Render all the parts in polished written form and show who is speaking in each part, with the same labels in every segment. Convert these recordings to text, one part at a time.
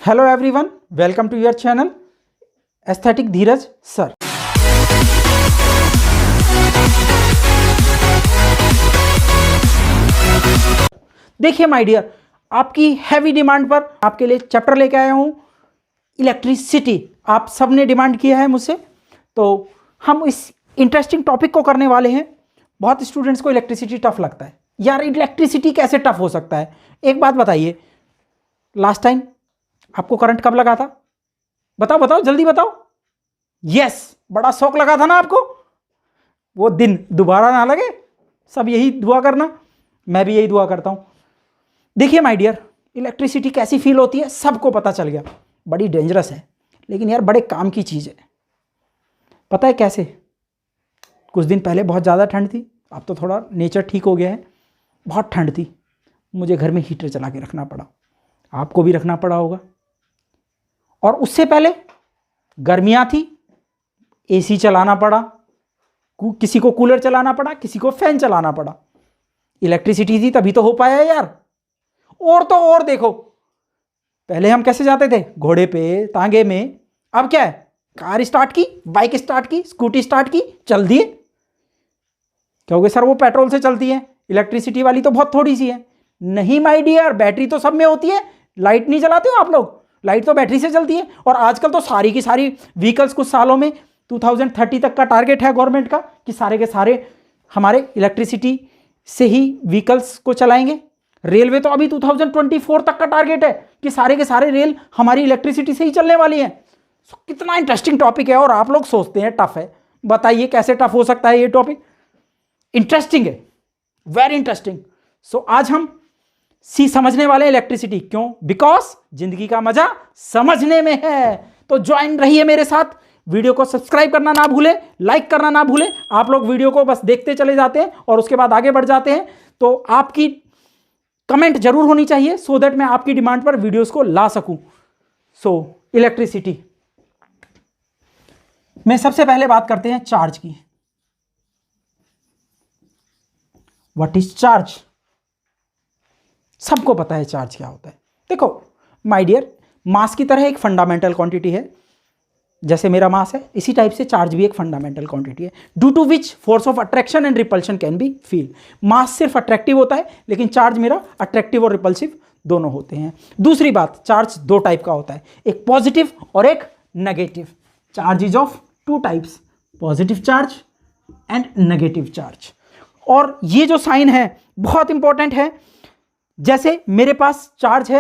Speaker 1: Hello everyone, welcome to your channel aesthetic Dheeraj sir. देखिए my dear, आपकी heavy demand पर आपके लिए चैप्टर लेके आया हूं इलेक्ट्रिसिटी। आप सबने डिमांड किया है मुझसे, तो हम इस इंटरेस्टिंग टॉपिक को करने वाले हैं। बहुत स्टूडेंट्स को इलेक्ट्रिसिटी टफ लगता है, यार इलेक्ट्रिसिटी कैसे टफ हो सकता है। एक बात बताइए, लास्ट टाइम आपको करंट कब लगा था? बताओ बताओ, जल्दी बताओ। यस, बड़ा शौक लगा था ना आपको। वो दिन दोबारा ना लगे, सब यही दुआ करना, मैं भी यही दुआ करता हूं। देखिए माय डियर, इलेक्ट्रिसिटी कैसी फील होती है सबको पता चल गया। बड़ी डेंजरस है, लेकिन यार बड़े काम की चीज़ है। पता है कैसे? कुछ दिन पहले बहुत ज़्यादा ठंड थी, अब तो थोड़ा नेचर ठीक हो गया है। बहुत ठंड थी, मुझे घर में हीटर चला के रखना पड़ा, आपको भी रखना पड़ा होगा। और उससे पहले गर्मियाँ थी, एसी चलाना पड़ा, किसी को कूलर चलाना पड़ा, किसी को फैन चलाना पड़ा। इलेक्ट्रिसिटी थी तभी तो हो पाया यार। और तो और देखो, पहले हम कैसे जाते थे? घोड़े पे, तांगे में। अब क्या है? कार स्टार्ट की, बाइक स्टार्ट की, स्कूटी स्टार्ट की, चल दिए। क्योंकि सर वो पेट्रोल से चलती है, इलेक्ट्रिसिटी वाली तो बहुत थोड़ी सी है। नहीं माय डियर, बैटरी तो सब में होती है। लाइट नहीं जलाते हो आप लोग? लाइट तो बैटरी से चलती है। और आजकल तो सारी की सारी व्हीकल्स कुछ सालों में 2030 तक का टारगेट है गवर्नमेंट का कि सारे के सारे हमारे इलेक्ट्रिसिटी से ही व्हीकल्स को चलाएंगे। रेलवे तो अभी 2024 तक का टारगेट है कि सारे के सारे रेल हमारी इलेक्ट्रिसिटी से ही चलने वाली हैं। कितना इंटरेस्टिंग टॉपिक है, और आप लोग सोचते हैं टफ है। बताइए कैसे टफ हो सकता है ये टॉपिक? इंटरेस्टिंग है, वेरी इंटरेस्टिंग। सो आज हम समझने वाले इलेक्ट्रिसिटी। क्यों? बिकॉज जिंदगी का मजा समझने में है। तो ज्वाइन रहिए मेरे साथ। वीडियो को सब्सक्राइब करना ना भूले, लाइक करना ना भूले। आप लोग वीडियो को बस देखते चले जाते हैं और उसके बाद आगे बढ़ जाते हैं। तो आपकी कमेंट जरूर होनी चाहिए, सो दैट मैं आपकी डिमांड पर वीडियोस को ला सकूं। सो इलेक्ट्रिसिटी में सबसे पहले बात करते हैं चार्ज की। What is charge? सबको पता है चार्ज क्या होता है। देखो माय डियर, मास की तरह एक फंडामेंटल क्वांटिटी है। जैसे मेरा मास है, इसी टाइप से चार्ज भी एक फंडामेंटल क्वांटिटी है, due to which force of attraction and repulsion can be feel. Mass सिर्फ अट्रैक्टिव होता है, लेकिन चार्ज मेरा अट्रैक्टिव और रिपल्सिव दोनों होते हैं। दूसरी बात, चार्ज दो टाइप का होता है, एक पॉजिटिव और एक negative. Charge is of two types, positive charge and negative charge. और ये जो साइन है बहुत इंपॉर्टेंट है। जैसे मेरे पास चार्ज है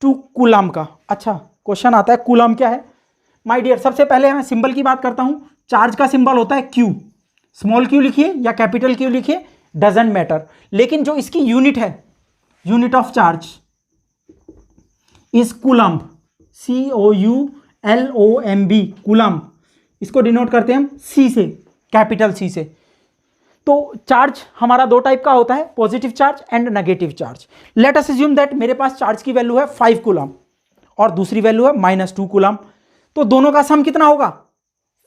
Speaker 1: 2 कूलम का। अच्छा, क्वेश्चन आता है कूलम क्या है? माय डियर, सबसे पहले मैं सिंबल की बात करता हूं। चार्ज का सिंबल होता है क्यू। स्मॉल क्यू लिखिए या कैपिटल क्यू लिखिए, डजेंट मैटर। लेकिन जो इसकी यूनिट है, unit of charge is coulomb, COULOMB, coulomb. इसको डिनोट करते हैं हम सी से, कैपिटल सी से। तो चार्ज हमारा दो टाइप का होता है, positive charge and negative charge. Let us assume that मेरे पास चार्ज की वैल्यू है 5 कूलम और दूसरी वैल्यू है -2 कूलम। तो दोनों का सम कितना होगा?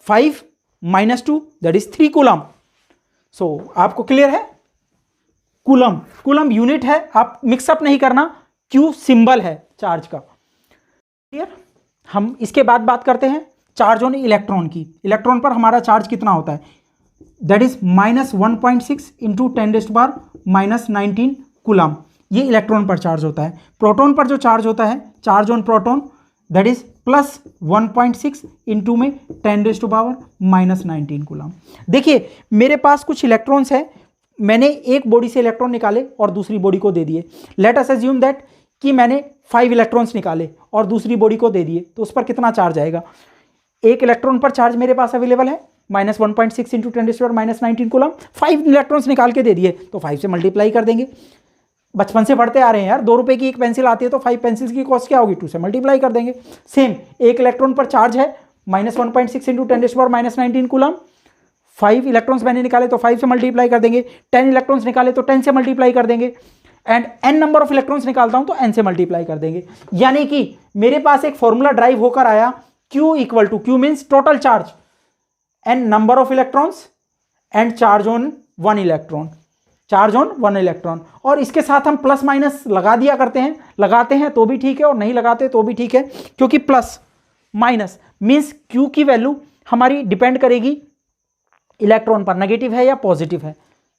Speaker 1: 5 - 2 दैट इज 3 कूलम। सो आपको क्लियर है? कूलम, कूलम यूनिट है, आप मिक्सअप नहीं करना। क्यू सिंबल है चार्ज का। क्लियर? हम इसके बाद बात करते हैं चार्ज ऑन इलेक्ट्रॉन की। इलेक्ट्रॉन पर हमारा चार्ज कितना होता है? That is -1.6 into 10⁻⁻19 coulomb. ये इलेक्ट्रॉन पर चार्ज होता है। प्रोटॉन पर जो चार्ज होता है, charge on proton, that is +1.6 into में 10⁻⁻19 कूलम। देखिए मेरे पास कुछ इलेक्ट्रॉन्स है, मैंने एक बॉडी से इलेक्ट्रॉन निकाले और दूसरी बॉडी को दे दिए। लेट अस अज्यूम दैट कि मैंने 5 इलेक्ट्रॉन्स निकाले और दूसरी बॉडी को दे दिए, तो उस पर कितना चार्ज आएगा? एक इलेक्ट्रॉन पर चार्ज मेरे पास अवेलेबल है -1.6 इंटू 10⁻⁻19 कूलम। 5 इलेक्ट्रॉन्स निकाल के दे दिए, तो 5 से मल्टीप्लाई कर देंगे। बचपन से पढ़ते आ रहे हैं यार, 2 रुपए की एक पेंसिल आती है तो 5 पेंसिल्स की कॉस्ट क्या होगी? 2 से मल्टीप्लाई कर देंगे। सेम, एक इलेक्ट्रॉन पर चार्ज है -1.6 इंटू 10⁻⁻19 कूलम। 5 इलेक्ट्रॉन्स मैंने निकाले तो 5 से मल्टीप्लाई कर देंगे। 10 इलेक्ट्रॉन्स निकाले तो 10 से मल्टीप्लाई कर देंगे। And n number of electrons निकालता हूं तो n से मल्टीप्लाई कर देंगे। यानी कि मेरे पास एक फॉर्मूला ड्राइव होकर आया, Q equal to, Q means total charge, n number of electrons and charge on 1 electron. Charge on 1 electron. और इसके साथ हम प्लस माइनस लगा दिया करते हैं, लगाते हैं तो भी ठीक है और नहीं लगाते तो भी ठीक है, क्योंकि प्लस माइनस मीन्स Q की वैल्यू हमारी डिपेंड करेगी इलेक्ट्रॉन पर, नेगेटिव है या पॉजिटिव है,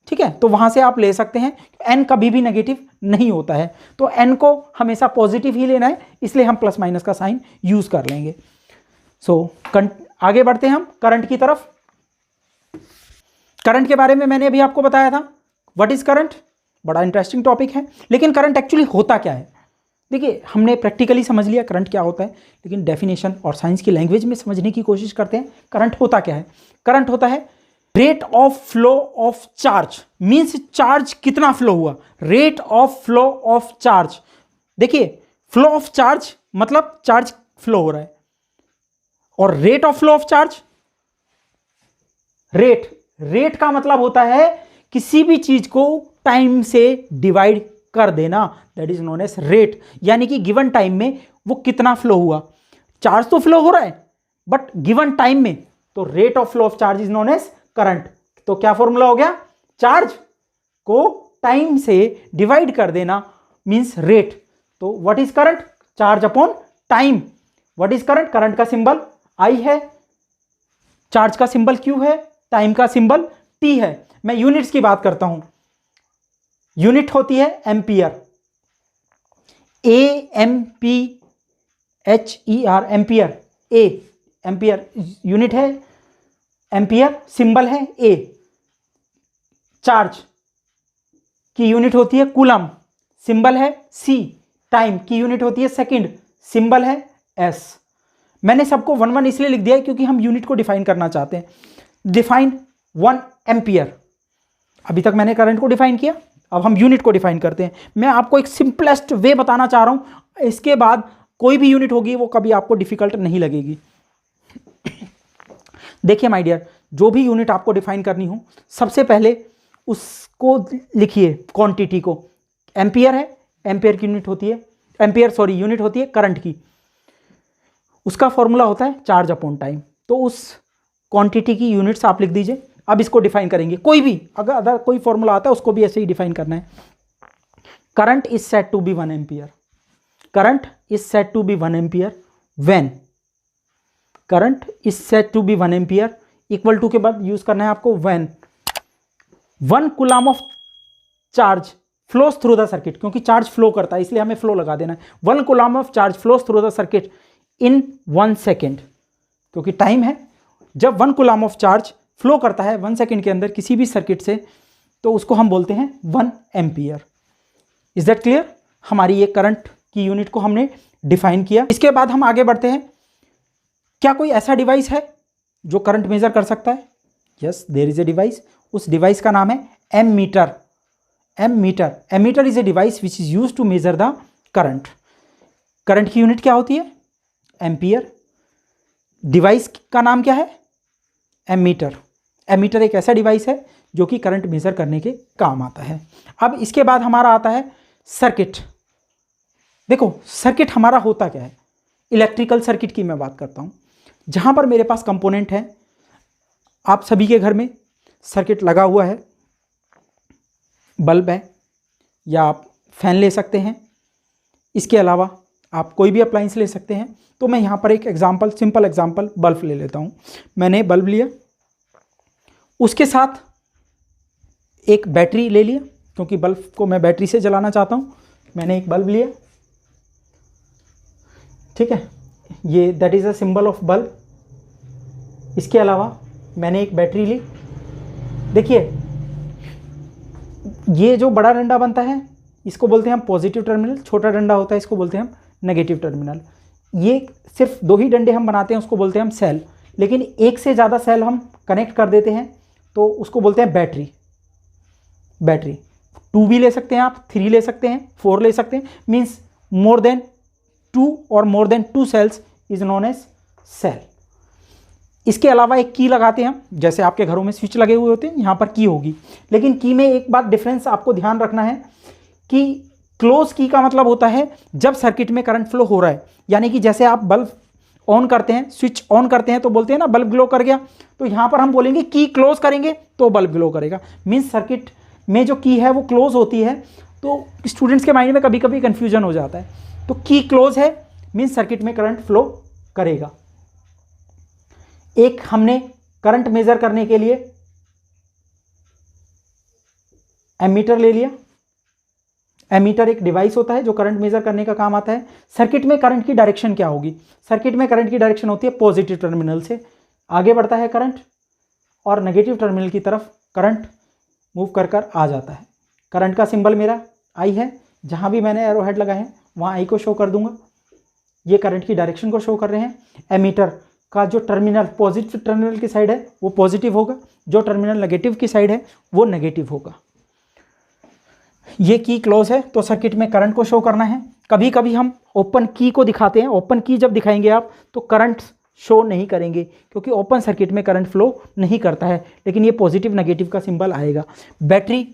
Speaker 1: ठीक है। तो वहां से आप ले सकते हैं, n कभी भी नेगेटिव नहीं होता है, तो n को हमेशा पॉजिटिव ही लेना है, इसलिए हम प्लस माइनस का साइन यूज कर लेंगे। आगे बढ़ते हैं हम करंट की तरफ। करंट के बारे में मैंने अभी आपको बताया था, व्हाट इज करंट, बड़ा इंटरेस्टिंग टॉपिक है। लेकिन करंट एक्चुअली होता क्या है, देखिए हमने प्रैक्टिकली समझ लिया करंट क्या होता है, लेकिन डेफिनेशन और साइंस की लैंग्वेज में समझने की कोशिश करते हैं करंट होता क्या है। करंट होता है rate of flow of charge, means charge कितना फ्लो हुआ, rate of flow of charge. देखिए फ्लो ऑफ चार्ज मतलब चार्ज फ्लो हो रहा है, और rate of flow of charge, rate का मतलब होता है किसी भी चीज को टाइम से डिवाइड कर देना, that is known as rate. यानी कि गिवन टाइम में वो कितना फ्लो हुआ, चार्ज तो फ्लो हो रहा है बट गिवन टाइम में, तो rate of flow of charge is known as current. तो क्या फॉर्मूला हो गया, चार्ज को टाइम से डिवाइड कर देना मींस रेट। तो what is current, charge upon time. What is current, current का सिंबल I है, चार्ज का सिंबल Q है, टाइम का सिंबल T है। मैं यूनिट्स की बात करता हूं, यूनिट होती है ampere, AMPHER, ampere, ampere unit है, एम्पियर सिंबल है A। चार्ज की यूनिट होती है कूलम, सिंबल है C। टाइम की यूनिट होती है सेकंड, सिंबल है S। मैंने सबको 1 इसलिए लिख दिया है क्योंकि हम यूनिट को डिफाइन करना चाहते हैं। डिफाइन 1 एम्पियर, अभी तक मैंने करंट को डिफाइन किया, अब हम यूनिट को डिफाइन करते हैं। मैं आपको एक सिंपलेस्ट वे बताना चाह रहा हूं, इसके बाद कोई भी यूनिट होगी वो कभी आपको डिफिकल्ट नहीं लगेगी। देखिए माय डियर, जो भी यूनिट आपको डिफाइन करनी हो सबसे पहले उसको लिखिए, क्वांटिटी को। एम्पियर है, एम्पियर की यूनिट होती है, यूनिट होती है करंट की, उसका फॉर्मूला होता है चार्ज अपॉन टाइम। तो उस क्वांटिटी की यूनिट्स आप लिख दीजिए। अब इसको डिफाइन करेंगे, कोई भी अगर कोई फॉर्मूला आता है उसको भी ऐसे ही डिफाइन करना है। Current is said to be 1 ampere, current is said to be 1 ampere when, current is said to be 1 ampere equal to के बाद यूज करना है आपको when 1 coulomb of charge flows through the circuit, क्योंकि charge flow करता है इसलिए हमें फ्लो लगा देना है। 1 coulomb of charge flows through the circuit in 1 second, क्योंकि टाइम है। जब 1 कूलम ऑफ चार्ज फ्लो करता है 1 सेकेंड के अंदर किसी भी सर्किट से, तो उसको हम बोलते हैं 1 एम्पियर। इज दैट क्लियर, हमारी ये करंट की यूनिट को हमने डिफाइन किया। इसके बाद हम आगे बढ़ते हैं, क्या कोई ऐसा डिवाइस है जो करंट मेजर कर सकता है? Yes, there is a device, उस डिवाइस का नाम है ammeter. Ammeter is a device which is use to measure the current. Current की यूनिट क्या होती है? एम्पियर। डिवाइस का नाम क्या है? एमीटर। एमीटर एक ऐसा डिवाइस है जो कि करंट मेजर करने के काम आता है। अब इसके बाद हमारा आता है सर्किट। देखो सर्किट हमारा होता क्या है, इलेक्ट्रिकल सर्किट की मैं बात करता हूँ, जहाँ पर मेरे पास कंपोनेंट है। आप सभी के घर में सर्किट लगा हुआ है, बल्ब है या आप फैन ले सकते हैं, इसके अलावा आप कोई भी अप्लायंस ले सकते हैं। तो मैं यहाँ पर एक एग्जांपल, सिंपल एग्जांपल बल्ब ले लेता हूँ। मैंने बल्ब लिया, उसके साथ एक बैटरी ले लिया, क्योंकि बल्ब को मैं बैटरी से जलाना चाहता हूँ। मैंने एक बल्ब लिया, ठीक है, ये that is a symbol of bulb. इसके अलावा मैंने एक बैटरी ली। देखिए ये जो बड़ा डंडा बनता है इसको बोलते हैं हम पॉजिटिव टर्मिनल, छोटा डंडा होता है इसको बोलते हैं हम नेगेटिव टर्मिनल। ये सिर्फ 2 ही डंडे हम बनाते हैं, उसको बोलते हैं हम सेल। लेकिन एक से ज़्यादा सेल हम कनेक्ट कर देते हैं तो उसको बोलते हैं बैटरी। बैटरी 2 भी ले सकते हैं आप, 3 ले सकते हैं, 4 ले सकते हैं, मीन्स मोर देन 2 और more than 2 cells is known as cell. इसके अलावा एक की लगाते हैं हम, जैसे आपके घरों में स्विच लगे हुए होते हैं, यहाँ पर की होगी। लेकिन की में एक बात डिफरेंस आपको ध्यान रखना है कि क्लोज की का मतलब होता है जब सर्किट में करंट फ्लो हो रहा है, यानी कि जैसे आप बल्ब ऑन करते हैं, स्विच ऑन करते हैं तो बोलते हैं ना बल्ब ग्लो कर गया, तो यहाँ पर हम बोलेंगे की क्लोज करेंगे तो बल्ब ग्लो करेगा। मीन्स सर्किट में जो की है वो क्लोज होती है, तो स्टूडेंट्स के माइंड में कभी कभी कन्फ्यूजन हो जाता है। तो की क्लोज है मीन्स सर्किट में करंट फ्लो करेगा। एक हमने करंट मेजर करने के लिए एमीटर ले लिया। एमीटर एक डिवाइस होता है जो करंट मेजर करने का काम आता है। सर्किट में करंट की डायरेक्शन क्या होगी? सर्किट में करंट की डायरेक्शन होती है पॉजिटिव टर्मिनल से आगे बढ़ता है करंट और नेगेटिव टर्मिनल की तरफ करंट मूव कर कर आ जाता है। करंट का सिंबल मेरा आई है, जहां भी मैंने एरो हेड लगाए हैं वहां आई को शो कर दूंगा। ये करंट की डायरेक्शन को शो कर रहे हैं। एमीटर का जो टर्मिनल पॉजिटिव टर्मिनल की साइड है वो पॉजिटिव होगा, जो टर्मिनल नेगेटिव की साइड है वो नेगेटिव होगा। ये की क्लोज है तो सर्किट में करंट को शो करना है। कभी कभी हम ओपन की को दिखाते हैं। ओपन की जब दिखाएंगे आप तो करंट शो नहीं करेंगे क्योंकि ओपन सर्किट में करंट फ्लो नहीं करता है, लेकिन ये पॉजिटिव नेगेटिव का सिंबल आएगा। बैटरी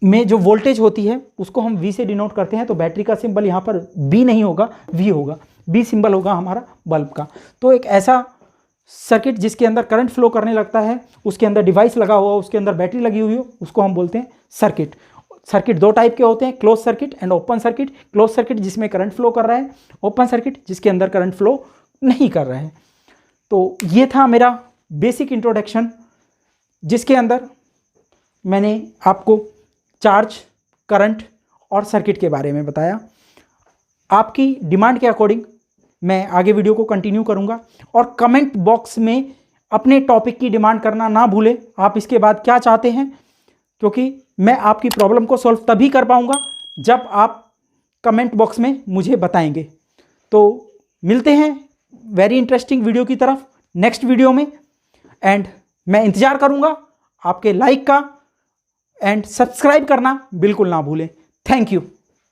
Speaker 1: में जो वोल्टेज होती है उसको हम V से डिनोट करते हैं, तो बैटरी का सिंबल यहाँ पर B नहीं होगा, V होगा। B सिंबल होगा हमारा बल्ब का। तो एक ऐसा सर्किट जिसके अंदर करंट फ्लो करने लगता है, उसके अंदर डिवाइस लगा हुआ, उसके अंदर बैटरी लगी हुई हो, उसको हम बोलते हैं सर्किट। सर्किट दो टाइप के होते हैं, close circuit and open circuit. Close circuit जिसमें करंट फ्लो कर रहा है, ओपन सर्किट जिसके अंदर करंट फ्लो नहीं कर रहा है। तो ये था मेरा बेसिक इंट्रोडक्शन, जिसके अंदर मैंने आपको चार्ज, करंट और सर्किट के बारे में बताया। आपकी डिमांड के अकॉर्डिंग मैं आगे वीडियो को कंटिन्यू करूंगा, और कमेंट बॉक्स में अपने टॉपिक की डिमांड करना ना भूलें। आप इसके बाद क्या चाहते हैं, क्योंकि मैं आपकी प्रॉब्लम को सॉल्व तभी कर पाऊंगा जब आप कमेंट बॉक्स में मुझे बताएंगे। तो मिलते हैं वेरी इंटरेस्टिंग वीडियो की तरफ नेक्स्ट वीडियो में, एंड मैं इंतज़ार करूंगा आपके लाइक का, एंड सब्सक्राइब करना बिल्कुल ना भूलें। Thank you.